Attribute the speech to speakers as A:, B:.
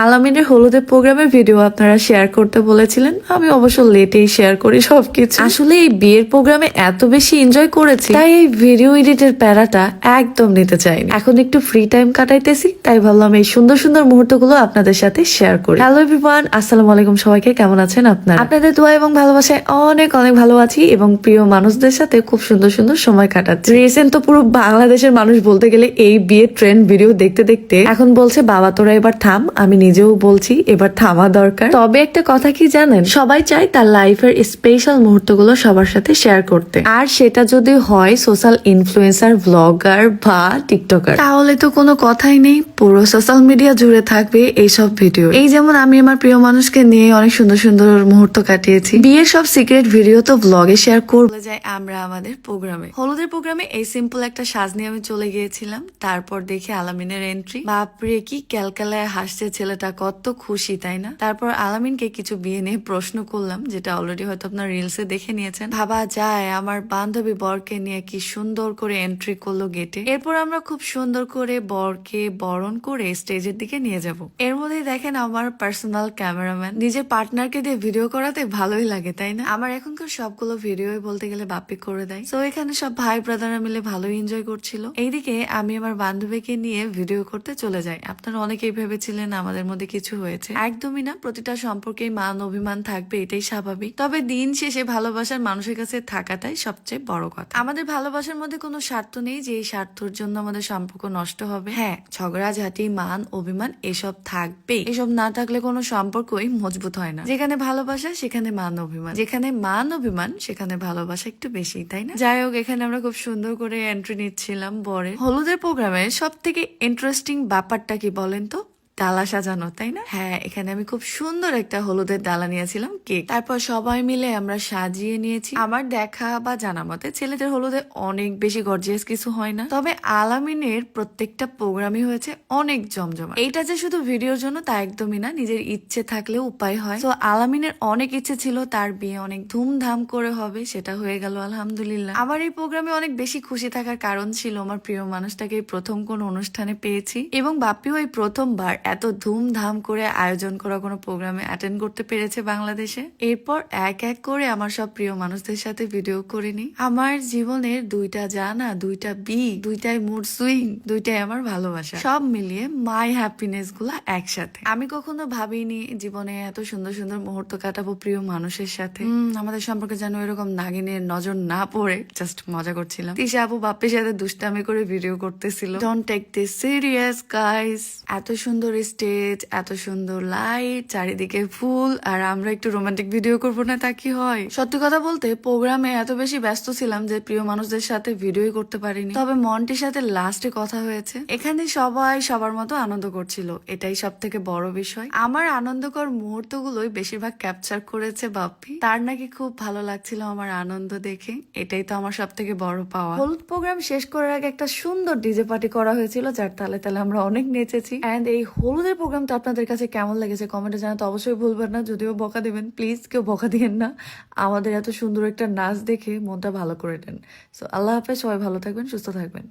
A: আলামিনের হলুদের প্রোগ্রামের ভিডিও আপনারা শেয়ার করতে বলেছিলেন, আমি অবশ্য লেটেই শেয়ার করি সবকিছু। আসলে এই বিয়ের প্রোগ্রামে এত বেশি এনজয় করেছি, তাই এই ভিডিও এডিটের প্যারাটা একদম নিতে চাইনি। এখন একটু ফ্রি টাইম কাটাইতেছি, তাই ভাবলাম এই সুন্দর সুন্দর মুহূর্তগুলো আপনাদের সাথে শেয়ার করি। হ্যালো এভরিওয়ান, আসসালামু আলাইকুম সবাইকে, কেমন আছেন আপনারা? আপনাদের দোয়া এবং ভালোবাসায় অনেক অনেক ভালো আছি এবং প্রিয় মানুষদের সাথে খুব সুন্দর সুন্দর সময় কাটাচ্ছি। রিসেন্ট তো পুরো বাংলাদেশের মানুষ বলতে গেলে এই বিয়ের ট্রেন্ড ভিডিও দেখতে দেখতে এখন বলছে বাবা তোরা এবার থাম। আমি নিজেও বলছি এবার থামা দরকার। তবে একটা কথা কি জানেন, সবাই চায় তার লাইফের স্পেশাল মুহূর্তগুলো সবার সাথে শেয়ার করতে, আর সেটা যদি হয় সোশ্যাল ইনফ্লুয়েন্সার, ব্লগার বা টিকটকার, তাহলে তো কোনো কথাই নেই, পুরো সোশ্যাল মিডিয়া জুড়ে থাকবে এইসব ভিডিও। এই যেমন আমি আমার প্রিয় মানুষকে নিয়ে অনেক সুন্দর সুন্দর মুহূর্ত কাটিয়েছি। বিয়ের সব সিক্রেট ভিডিও তো ব্লগে শেয়ার করবো। যাই আমরা আমাদের প্রোগ্রামে, হলুদের প্রোগ্রামে এই সিম্পল একটা সাজ নিয়ে আমি চলে গিয়েছিলাম। তারপর দেখি আলামিনের এন্ট্রি, বাপরে কি ক্যালকালায় হাসছে ছেলেটা, কত খুশি তাই না? তারপর আলামিনকে কিছু বিয়ে নিয়ে প্রশ্ন করলাম, যেটা অলরেডি হয়তো আপনার রিলসে দেখে নিয়েছেন। ভাবা যায় আমার বান্ধবী বরকে নিয়ে কি সুন্দর করে এন্ট্রি করলো গেটে। এরপর আমরা খুব সুন্দর করে বরকে বরণ করে স্টেজের দিকে নিয়ে যাব। এর মধ্যে দেখেন আমার পার্সোনাল ক্যামেরাম্যান নিজের পার্টনারকে দিয়ে ভিডিও করাতে ভালোই লাগে তাই না? আমার এখনকার সবগুলো ভিডিও বলতে গেলে বাপ্পি করে দেয়। তো এখানে সব ভাই ব্রাদাররা মিলে ভালোই এনজয় করছিল। এইদিকে আমি আমার বান্ধবীকে নিয়ে ভিডিও করতে চলে যাই। আপনারা অনেকেই ভেবেছিলেন আমাদের মধ্যে কিছু হয়েছে, একদমই না। প্রতিটা সম্পর্কেই মান অভিমান থাকবে, এটাই স্বাভাবিক। তবে দিন শেষে ভালোবাসার মানুষের কাছে থাকাটাই সবচেয়ে বড় কথা। আমাদের ভালোবাসার মধ্যে কোনো স্বার্থ নেই যে এই স্বার্থের জন্য আমাদের সম্পর্ক নষ্ট হবে। হ্যাঁ, ঝগড়াঝাটি, মান অভিমান এসব থাকবে। এসব না থাকলে কোনো সম্পর্কই মজবুত হয় না। যেখানে ভালোবাসা সেখানে মান অভিমান, যেখানে মান অভিমান সেখানে ভালোবাসা একটু বেশি, তাই না? যাই হোক, এখানে আমরা খুব সুন্দর করে এন্ট্রি নিচ্ছিলাম বরের। হলুদের প্রোগ্রামে সব থেকে ইন্টারেস্টিং ব্যাপারটা কি বলেন তো? ডালা সাজানো, তাই না? হ্যাঁ, এখানে আমি খুব সুন্দর একটা হলুদের ডালা নিয়েছিলাম কেক। তারপর সবাই মিলে আমরা সাজিয়ে নিয়েছি। আমার দেখা বা জানা মতে ছেলেদের হলুদে অনেক বেশি গর্জিয়াস কিছু হয় না, তবে আলামিনের প্রত্যেকটা প্রোগ্রামই হয়েছে অনেক জমজমা। এইটা যে শুধু ভিডিওর জন্য তা একদমই না, নিজের ইচ্ছে থাকলেও উপায় হয়। তো আলামিনের অনেক ইচ্ছে ছিল তার বিয়ে অনেক ধুমধাম করে হবে, সেটা হয়ে গেল আলহামদুলিল্লাহ। আমার এই প্রোগ্রামে অনেক বেশি খুশি থাকার কারণ ছিল আমার প্রিয় মানুষটাকে প্রথম কোন অনুষ্ঠানে পেয়েছি এবং বাপ্পিও এই প্রথমবার এত ধুমধাম করে আয়োজন করা কোনো প্রোগ্রামে অ্যাটেন্ড করতে পেরেছে বাংলাদেশে। এরপর এক এক করে আমার সব প্রিয় মানুষদের সাথে ভিডিও করে নি। আমার জীবনের দুইটা জানা, দুইটা বি, দুইটাই মুড সুইং, দুইটাই আমার ভালোবাসা, সব মিলিয়ে মাই হ্যাপিনেস গুলা একসাথে। আমি কখনো ভাবিনি জীবনে এত সুন্দর সুন্দর মুহূর্ত কাটাবো প্রিয় মানুষের সাথে। আমাদের সম্পর্কে যেন এরকম নাগিনের নজর না পড়ে, জাস্ট মজা করছিলাম। তিশা আপু বাপ্পির সাথে দুষ্টামি করে ভিডিও করতেছিল। Don't take this serious guys. এত সুন্দর স্টেজ, এত সুন্দর লাইট, চারিদিকে ফুল, আর আমরা একটু রোমান্টিক ভিডিও করবো না তা কি হয়? সত্যি কথা বলতে প্রোগ্রামে এত বেশি ব্যস্ত ছিলাম যে প্রিয় মানুষদের সাথে ভিডিওই করতে পারিনি। তবে মন্টির সাথে লাস্টে কথা হয়েছে। এখানে সবাই সবার মতো আনন্দ করছিল, এটাই সব থেকে বড় বিষয়। আমার আনন্দকর মুহূর্তগুলোই বেশিরভাগ ক্যাপচার করেছে বাপ্পি। তার নাকি খুব ভালো লাগছিল আমার আনন্দ দেখে, এটাই তো আমার সব থেকে বড় পাওয়া। হলুদ প্রোগ্রাম শেষ করার আগে একটা সুন্দর ডিজে পার্টি করা হয়েছিল, যার তালে তালে আমরা অনেক নেচেছি। এন্ড এই হলুদের প্রোগ্রামটা আপনাদের কাছে কেমন লেগেছে কমেন্টে জানাতে অবশ্যই ভুলবেন না। যদিও বকা দিবেন, প্লিজ কেউ বকা দিবেন না। আমাদের এত সুন্দর একটা নাচ দেখে মনটা ভালো করে দেন। সো আল্লাহ হাফেজ, সবাই ভালো থাকবেন, সুস্থ থাকবেন।